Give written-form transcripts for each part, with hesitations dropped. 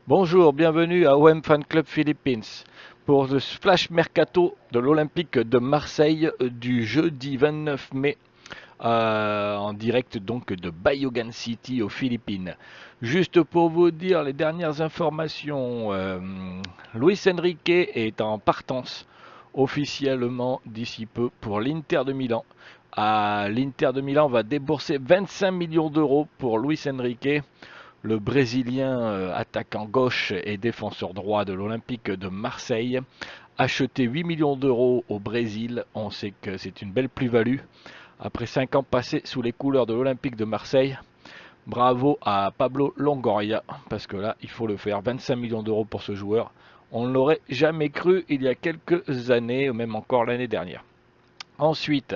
Bonjour, bienvenue à OM Fan Club Philippines pour le Flash Mercato de l'Olympique de Marseille du jeudi 29 mai en direct donc de Bayogan City aux Philippines. Juste pour vous dire les dernières informations, Luis Enrique est en partance officiellement d'ici peu pour l'Inter de Milan. L'Inter de Milan va débourser 25 millions d'euros pour Luis Enrique. Le Brésilien attaquant gauche et défenseur droit de l'Olympique de Marseille, acheté 8 millions d'euros au Brésil, on sait que c'est une belle plus-value. Après 5 ans passés sous les couleurs de l'Olympique de Marseille, bravo à Pablo Longoria, parce que là, il faut le faire. 25 millions d'euros pour ce joueur. On ne l'aurait jamais cru il y a quelques années, ou même encore l'année dernière. Ensuite,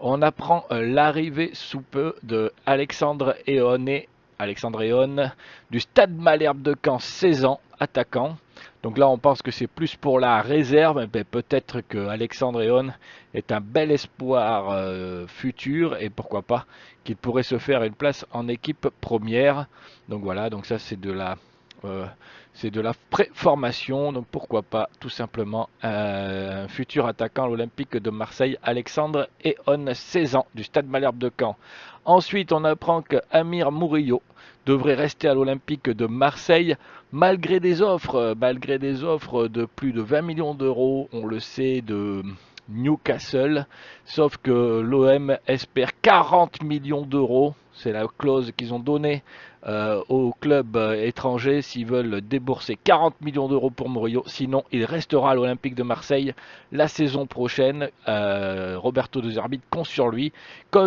on apprend l'arrivée sous peu de Alexandre Eone du Stade Malherbe de Caen, 16 ans, attaquant. Donc là, on pense que c'est plus pour la réserve, mais peut-être que Alexandre Eone est un bel espoir futur et pourquoi pas qu'il pourrait se faire une place en équipe première. Donc voilà, donc ça euh, c'est de la préformation, donc pourquoi pas tout simplement un futur attaquant à l'Olympique de Marseille, Alexandre Eon, 16 ans, du Stade Malherbe de Caen. Ensuite, on apprend que Amir Murillo devrait rester à l'Olympique de Marseille malgré des offres de plus de 20 millions d'euros, on le sait, de Newcastle, sauf que l'OM espère 40 millions d'euros, c'est la clause qu'ils ont donnée aux clubs étrangers s'ils veulent débourser 40 millions d'euros pour Murillo. Sinon, il restera à l'Olympique de Marseille la saison prochaine. Roberto De Zerbi compte sur lui,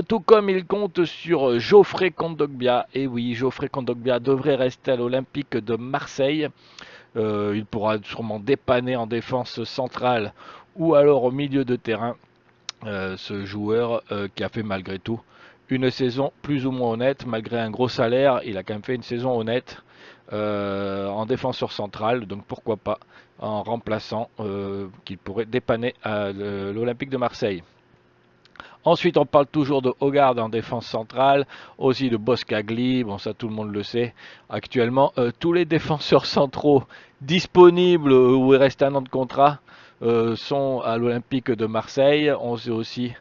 tout comme il compte sur Geoffrey Kondogbia. Et oui, Geoffrey Kondogbia devrait rester à l'Olympique de Marseille. Il pourra sûrement dépanner en défense centrale ou alors au milieu de terrain. Ce joueur qui a fait malgré tout une saison plus ou moins honnête, malgré un gros salaire, il a quand même fait une saison honnête en défenseur central, donc pourquoi pas en remplaçant qu'il pourrait dépanner à l'Olympique de Marseille. Ensuite, on parle toujours de Hogard en défense centrale, aussi de Boscagli, bon ça tout le monde le sait. Actuellement, tous les défenseurs centraux disponibles où il reste un an de contrat sont à l'Olympique de Marseille. On sait aussi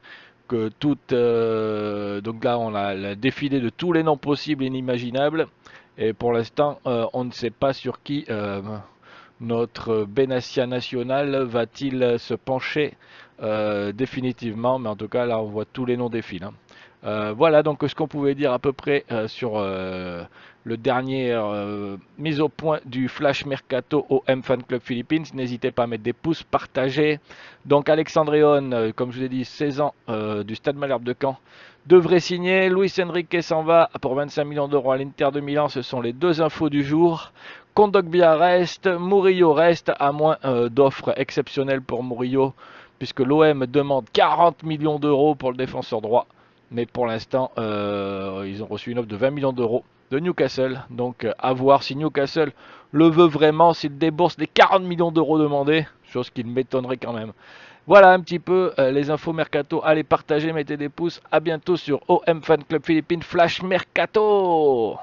que donc là on a la défilé de tous les noms possibles et inimaginables. Et pour l'instant, on ne sait pas sur qui notre Benassia national va-t-il se pencher définitivement, mais en tout cas là on voit tous les noms défiler. Voilà donc ce qu'on pouvait dire à peu près sur le dernier mise au point du Flash Mercato au M Fan Club Philippines. N'hésitez pas à mettre des pouces, partager. Donc Alexandrion, comme je vous ai dit, 16 ans du Stade Malherbe de Caen, devrait signer. Luis Enrique s'en va pour 25 millions d'euros à l'Inter de Milan. Ce sont les deux infos du jour. Kondogbia reste, Murillo reste, à moins d'offres exceptionnelles pour Murillo, puisque l'OM demande 40 millions d'euros pour le défenseur droit. Mais pour l'instant, ils ont reçu une offre de 20 millions d'euros de Newcastle. Donc à voir si Newcastle le veut vraiment, s'il débourse les 40 millions d'euros demandés, chose qui m'étonnerait quand même. Voilà un petit peu les infos mercato. Allez, partagez, mettez des pouces. À bientôt sur OM Fan Club Philippines Flash Mercato.